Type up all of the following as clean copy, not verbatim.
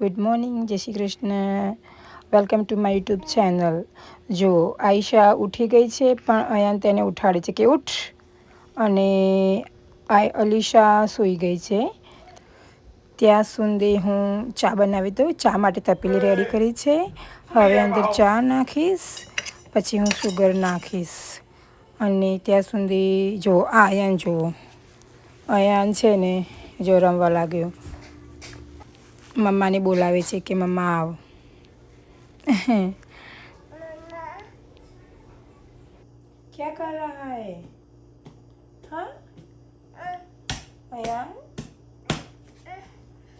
Good morning, જય Shri Krishna. Welcome to my YouTube channel. જો આયશા ઉઠી ગઈ છે, પણ અયાન તેને ઉઠાડે છે કે ઉઠ. અને અલીશા સૂઈ ગઈ છે. ત્યાં સુધી હું ચા બનાવી દઉં. ચા માટે તપેલી રેડી કરી છે. હવે અંદર ચા નાખીશ, પછી હું શુગર નાખીશ. અને ત્યાં સુધી જો અયાન જુઓ, અયાન છે ને જો રમવા લાગ્યો. મમ્માને બોલાવે છે કે મમ્મા આવ. क्या कर रहा है? हाँ अयान,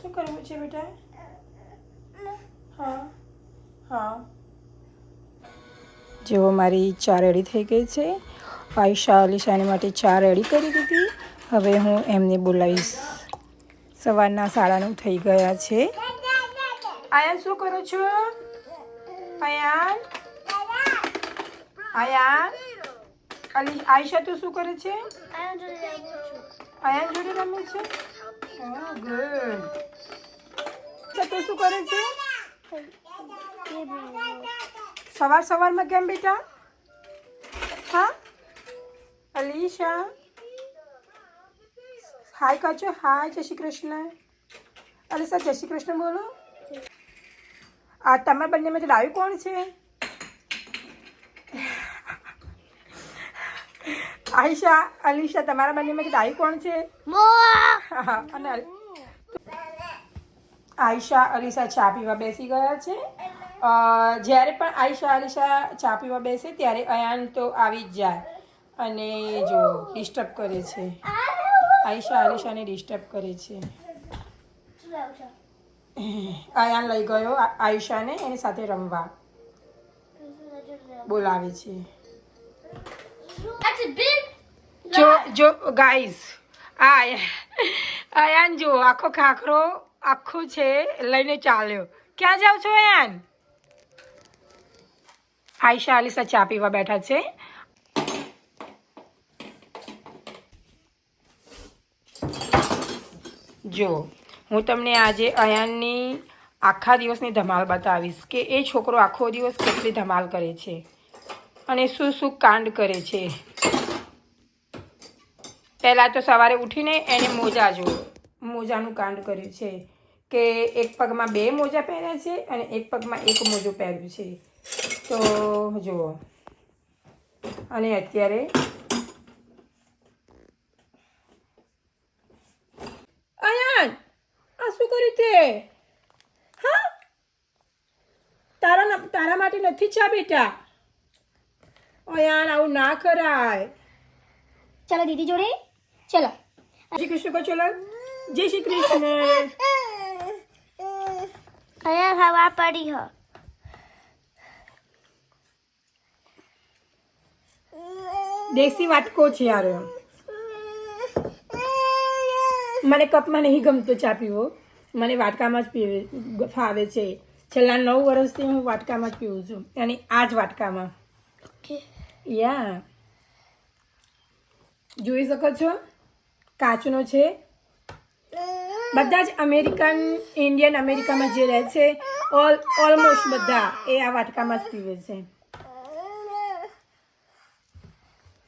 શું કરવું છે બેટા? હા હા. જેવો મારી ચા રેડી થઈ ગઈ છે. આયશા અલીશાને માટે ચા રેડી કરી દીધી. હવે હું એમને બોલાવીશ. સવારના 9:30 થઈ ગયા છે. આયાન શું કરો છો? અયાન, આયાન, આયશા તું શું કરે છે? આયાન જોડે રમે છે. ગુડ. તું શું કરે છે? સવારમાં કેમ બેટા? હા અલીશા, હાય કાચો. હાય, જય શ્રી કૃષ્ણ. અલીશા, જય શ્રી કૃષ્ણ બોલો. આ તમારા બંનેમાંથી ડાયું કોણ છે? આયશા, અલીશા, તમારા બંનેમાંથી ડાયું કોણ છે? અને આયશા અલીશા ચા પીવા બેસી ગયા છે. જ્યારે પણ આયશા અલીશા ચા પીવા બેસે ત્યારે અયાન તો આવી જ જાય અને જો ડિસ્ટર્બ કરે છે. આયશા અલીશાને ડિસ્ટર્બ કરે છે. અયાન લઈ ગયો આયશાને એની સાથે રમવા, બોલાવે છે. જો ગાઈઝ, અયાન જો આખો ખાખરો આખું છે લઈને ચાલ્યો. ક્યાં જાવ છો અયાન? આયશા અલીશા ચા પીવા બેઠા છે. જો હું તમને આજે અયાનની આખા દિવસની ધમાલ બતાવીશ કે એ છોકરો આખો દિવસ કેટલી ધમાલ કરે છે અને શું કાંડ કરે છે. પહેલાં તો સવારે ઉઠીને એને મોજાનું કાંડ કર્યું છે કે એક પગમાં 2 મોજા પહેર્યા છે અને એક પગમાં 1 મોજું પહેર્યું છે. તો જુઓ, અને અત્યારે અયાન આ શું કર્યું તે? હા, તારા માટે નથી ચા બેટા. અયાન આવું ના કરાય. चलो दीदी जोड़े चलो. जय श्री कृष्ण को चलो. जय श्री कृष्ण. अयान हवा पड़ी हो. દેશી વાટકો છે યાર. મને કપમાં નહીં ગમતો ચા પીવો. મને વાટકામાં જ ફાવે છે. છેલ્લા 9 વર્ષથી હું વાટકામાં જ પીવું છું, અને આ જ વાટકામાં. યા જોઈ શકો છો, કાચનો છે. બધા જ ઇન્ડિયન અમેરિકામાં જે રહે છે ઓલમોસ્ટ બધા એ આ વાટકામાં જ પીવે છે.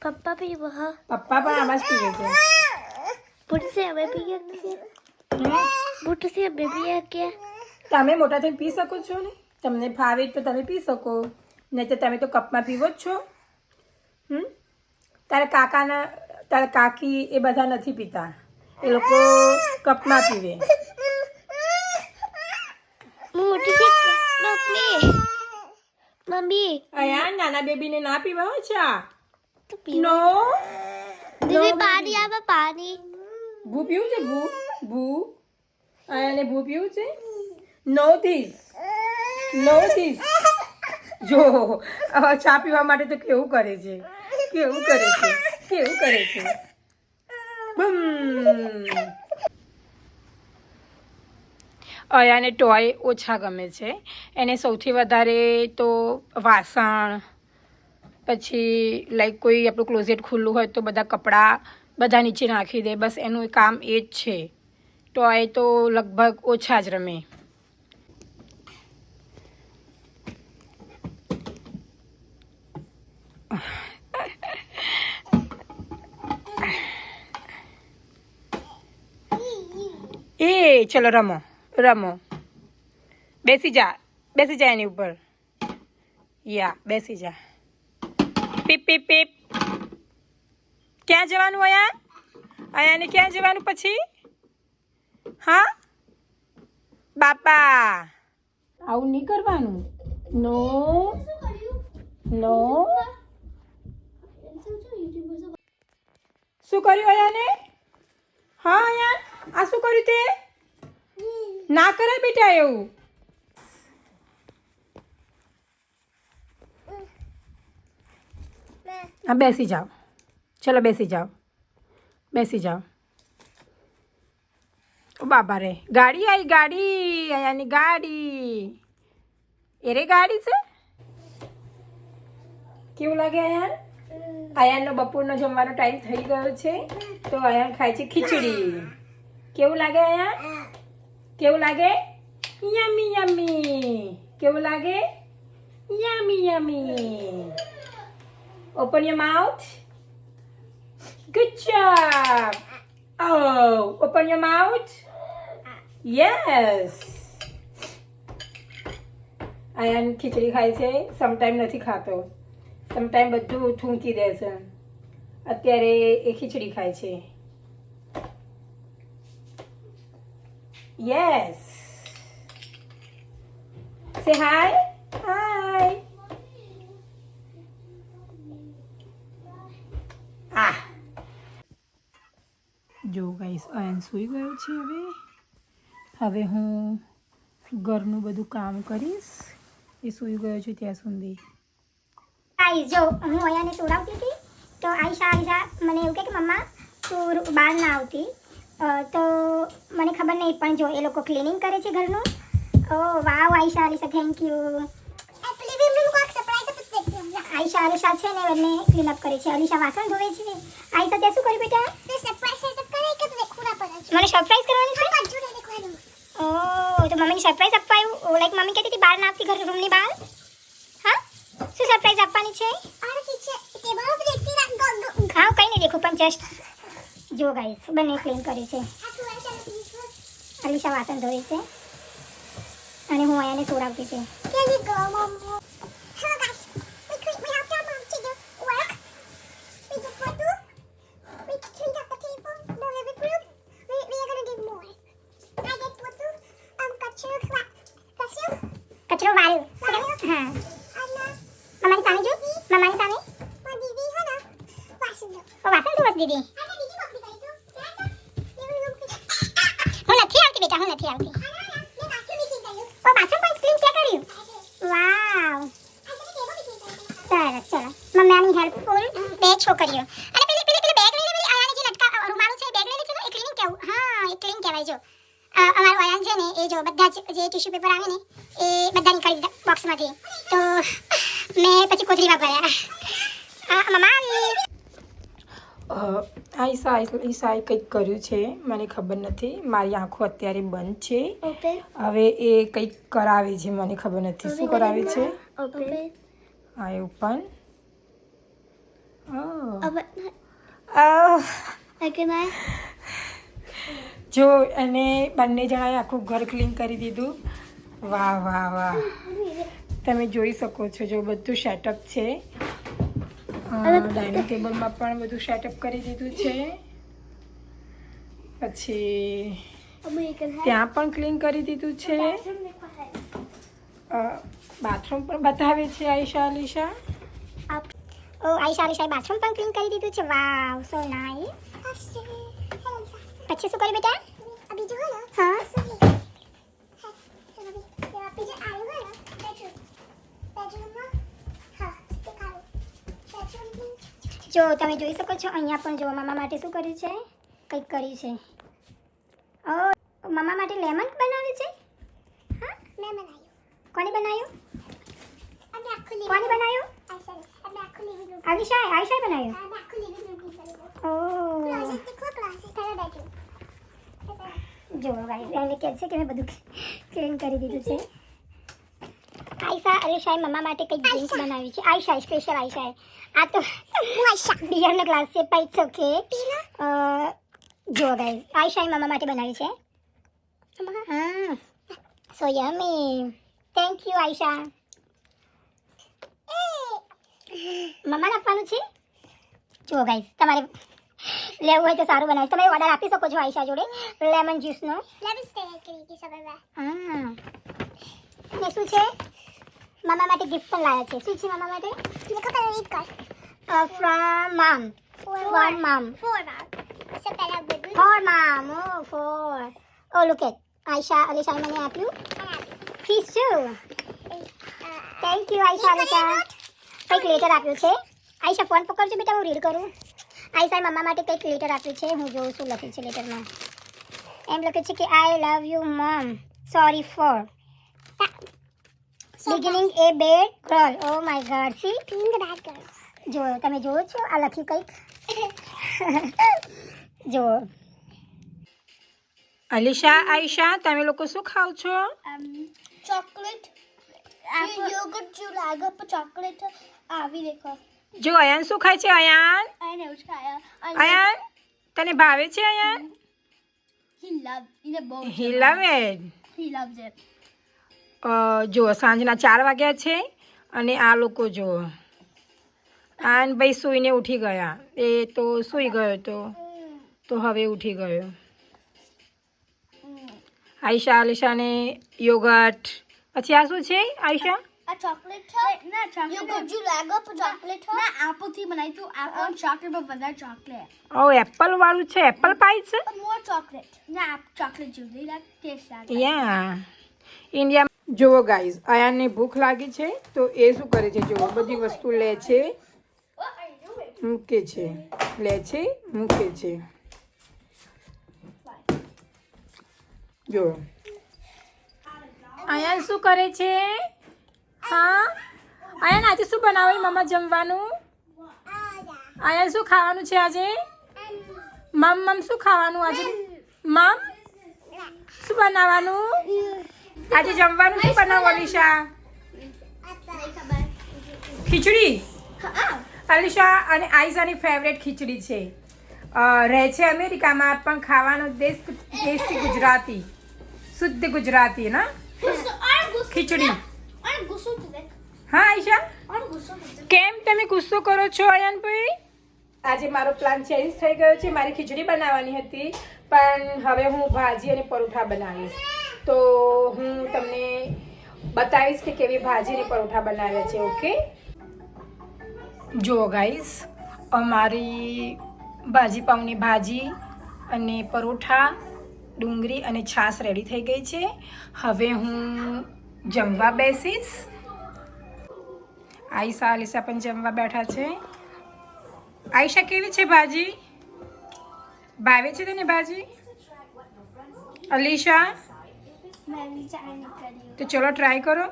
पप्पा भी वहाँ. પપ્પા પણ આમાં જ પીવે છે. बुढ़ से हमें भी बुढ़ से हमें भी क्या. તમે મોટા થઈને પી શકો છો ને. તમને ફાવે તો તમે પી શકો, નહીં તો તમે તો કપમાં પીવો જ છો. તારા કાકી એ બધા નથી પીતા, એ લોકો કપમાં પીવે. मम्मी અયાન, નાના બેબીને ના પીવા હોય ચા. નો दीदी पानी आवा पानी. ભૂ પીવું છે? ભૂ અયાને ભૂ પીવું છે? નો ધીસ. જો ચા પીવા માટે તો કેવું કરે છે. બમ. અયાને ટોય ઓછા ગમે છે. એને સૌથી વધારે તો વાસણ, પછી લાઈક કોઈ આપણું ક્લોઝેટ ખુલ્લું હોય તો બધા કપડાં બધા નીચે નાખી દે, બસ એનું કામ એ જ છે. ટોય તો લગભગ ઓછા જ રમે. ચલો રમો રમો. બેસી જા એની ઉપર. યા બેસી જા. પીપ પીપ પીપ. ક્યાં જવાનું અયાને ક્યાં જવાનું પછી? હા બાપા આવું નહીં કરવાનું. નો નો. શું કર્યું અયાને? હા અયાન આ શું કર્યું તે? ના કરે બેટા એવું. હા બેસી જાઓ. ચલો બેસી જાઓ. ઓ બાબા રે ગાડી આવી ગાડી. અહીંયાની ગાડી. એરે ગાડી છે. કેવું લાગે અયાન? અયાનનો બપોરનો જમવાનો ટાઈમ થઈ ગયો છે તો અયાન ખાય છે ખીચડી. કેવું લાગે અયાન? કેવું લાગે? યમી યમી. કેવું લાગે? યમી યમી. Open your mouth. Good job. Oh, open your mouth. Yes. Ayaan ખીચડી ખાય છે. સમટાઈમ નથી ખાતો. સમટાઈમ બધું થૂંકી દે છે. અત્યારે એ ખીચડી ખાય છે. Yes. Say hi. Hi. જો ગાઈસ આયન સૂઈ ગયો છે. હવે હું ઘરનું બધું કામ કરીશ. એ સૂઈ ગયો છે ત્યાં સુધી. ગાઈસ જો હું અયાને સુવડાવતી હતી તો આયશા મને એવું કહે કે મમ્મા તું બહાર ના આવતી. તો મને ખબર નહીં પણ જો એ લોકો ક્લિનિંગ કરે છે ઘરનું. ઓ વાવ આયશા થેન્ક યુ. આયશા છે ને બંને ક્લીન અપ કરે છે. અલીશા વાસણ ધોવે છે. આયશા તે શું કર્યું બેટા? મને સરપ્રાઈઝ કરવાની છે. ઓ તો મમ્મીને સરપ્રાઈઝ આપવા આવ્યું. લાઈક મમ્મી કહેતી હતી બહાર ના આવતી ઘર રૂમની બહાર. હા શું સરપ્રાઈઝ આપવાની છે? હા કંઈ નહીં દેખું પણ જસ્ટ જો ગાઈસ બંને ક્લીન કરે છે. અલીશા વાસણ ધોવે છે અને હું અહીંયાને સોડાવતી છે. કચરો વાળ્યો. હા મમ્માની સામે જો. મમ્માની સામે ઓ વાસણ ધોવસ દીદી. હું નથી આવતી બેટા હું નથી આવતી. ઓ બાથરૂમ પણ ક્લીન કે કર્યું. વાવ સરસ. ચલો મમ્માની હેલ્પફુલ બે છોકરીઓ. અને પેલી બેગ લઈ લે. આયાની જે લટકા રૂમાલું છે બેગ લઈ લે છે ને એ ક્લીનિંગ કેવું. હા એ ક્લીન કહેવાય. જો અમારું આયાન છે ને એ જો બધા જ જે ટિશ્યુ પેપર આવે ને એ બધા નીકાળી દીધા બોક્સમાંથી. તો મેં પછી કોથળીમાં ભર્યા. મમ્મા આયશાએ કંઈક કર્યું છે મને ખબર નથી. મારી આંખો અત્યારે બંધ છે. હવે એ કંઈક કરાવે છે મને ખબર નથી શું કરાવે છે. આ ઓપન. જો અને બંને જણાએ આખું ઘર ક્લીન કરી દીધું. વાહ વાહ વાહ. તમે જોઈ શકો છો જો બધું સેટઅપ છે. ડાઇનિંગ ટેબલમાં પણ બધું સેટઅપ કરી દીધું છે. પછી ત્યાં પણ ક્લીન કરી દીધું છે. બાથરૂમ પણ બતાવે છે આયશા અલીશા. ઓ આયશા અલીશાએ બાથરૂમ પણ ક્લીન કરી દીધું છે. વાવ સો નાઇસ. પછી શું કર્યું બેટા? હા જો તમે જોઈ શકો છો અહીંયા પણ જો મામા માટે શું કર્યું છે. કંઈક કર્યું છે. ઓ મામા માટે લેમન બનાવે છે. હા મેં બનાવ્યું. કોને બનાવ્યું? કોને બનાવ્યું? આયશાએ બનાવ્યું. ઓ જો ગાઈસ એને કહે છે કે મેં બધું ક્લીન કરી દીધું છે. આયશા અલીશાએ મમ્મા માટે કંઈક ડ્રિંક બનાવી છે. આયશા સ્પેશિયલ આયશાએ. આ તો બિયરનો ગ્લાસ છે પણ ઇટ્સ ઓકે. જો ગાઈસ આયશાએ મમ્મા માટે બનાવી છે. So yummy. Thank you Ayesha. મમ્માને આપવાનું છે. જુઓ ગાઈસ, તમારે લેવું હોય તો સારું બનાવીશ. તમે ઓર્ડર આપી શકો છો આયશા જોડે લેમન જ્યુસનો. ને શું છે, મામા માટે ગિફ્ટ પણ લાવ્યા છે. શું છે મામા માટે? ફ્રોમ મમ. For mom. For mom. For. Oh look at Ayesha Alisha મને આપ્યું fish too. Thank you Ayesha Alisha. કંઈક લેટર આપ્યું છે. આયશા ફોન પકડજો બેટા, હું રીડ કરું. આયશા મમ્મા માટે કંઈક લેટર આપ્યું છે. હું જોઉં શું લખ્યું છે લેટરમાં. એમ લખ્યું છે કે I love you mom, sorry for beginning a bad girl. Oh my God, see being a bad girl. જો તમે જોવો છો આ લખ્યું કંઈક. જો અલીશા, આયશા, તમે લોકો શું ખાવ છો? ચોકલેટ યોગર્ટ જેવું લાગે પણ ચોકલેટ આવી દેખો. જો અયાન શું ખાય છે? અયાન, આને એવું જ ખાયા. અયાન તને ભાવે છે? અયાન હી લવ ઇટ. જો સાંજના 4 વાગ્યા છે અને આ લોકો જો આન ભાઈ સૂઈને ઉઠી ગયા. એ તો સૂઈ ગયો તો હવે ઉઠી ગયો. આયશા અલીશાને યોગર્ટ. પછી આ શું છે આયશા? આ ચોકલેટ છે ના, ચોકલેટ યોગર્ટ જેવું લાગે પણ ચોકલેટ ના, આપોથી બનાવી તું. આપો ચોકલેટ પર વધારે ચોકલેટ. ઓ એપલ વાળું છે, એપલ પાઈ છે. મોર ચોકલેટ ના, આ ચોકલેટ જેવું નહીં લાગે, ટેસ્ટ લાગે. યા ઇન્ડિયા. જુઓ ગાઈઝ, અયાનને ભૂખ લાગી છે તો એ શું કરે છે? જુઓ બધી વસ્તુ લે છે, મૂકે છે, લે છે, મૂકે છે. જો અયાન શું કરે છે? હા અયાન, આજે શું બનાવ્યું મમ્મા જમવાનું? અયાન શું ખાવાનું છે આજે? મમ શું ખાવાનું આજે? મમ શું બનાવવાનું આજે? જમવાનું શું બનાવું અલીશા? ખીચડી. અલીશા અને આયશાની ફેવરેટ ખીચડી છે. રહે છે અમેરિકામાં પણ ખાવાનો દેશી ગુજરાતી, શુદ્ધ ગુજરાતી ના ખીચડી. હા આયશા, કેમ તમે ગુસ્સો કરો છો અયાનભાઈ? આજે મારો પ્લાન ચેન્જ થઈ ગયો છે. મારી ખીચડી બનાવવાની હતી પણ હવે હું ભાજી અને પરોઠા બનાવીશ. તો હું તમને બતાવીશ કે કેવી ભાજી અને પરોઠા બનાવ્યા છે. ઓકે, જુઓ ગાઈસ, અમારી ભાજી પાઉની ભાજી અને પરોઠા, ડુંગળી અને છાશ રેડી થઈ ગઈ છે. હવે હું જમવા બેસીશ. આયશા અલીશા પણ જમવા બેઠા છે. આયશા, કેવી છે ભાજી? ભાવે છે તને ભાજી? અલીશા, તો ચલો ટ્રાય કરો.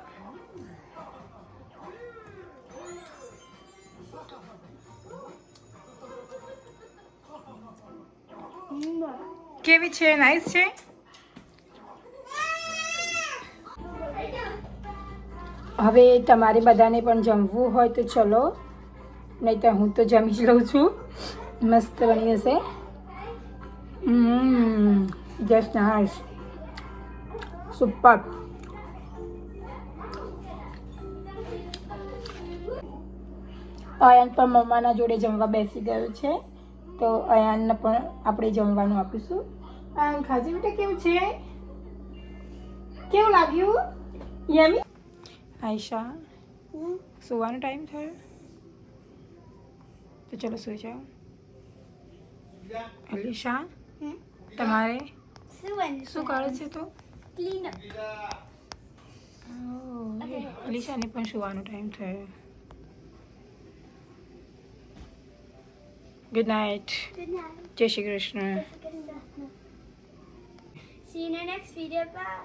કેવી છે? નાઈસ છે. હવે તમારે બધાને પણ જમવું હોય તો ચલો, નહીં તો હું તો જમી જ લઉં છું. મસ્ત બની હશે. Just nice, super. અયાન પણ મમ્માના જોડે જમવા બેસી ગયો છે તો અયાનને પણ આપણે જમવાનું આપીશું. અયાન ખાજે બેટા, કેવું છે? કેવું લાગ્યું? યમી. આયશા, સુવાનો ટાઈમ થયો તો ચલો સુઈ જાઓ. અલીશા, તમારે શું કરે છે? તો ક્લીન અલીશાને પણ સુવાનો ટાઈમ થયો. Good night. જય Shri Krishna. See you in the next video. Bye.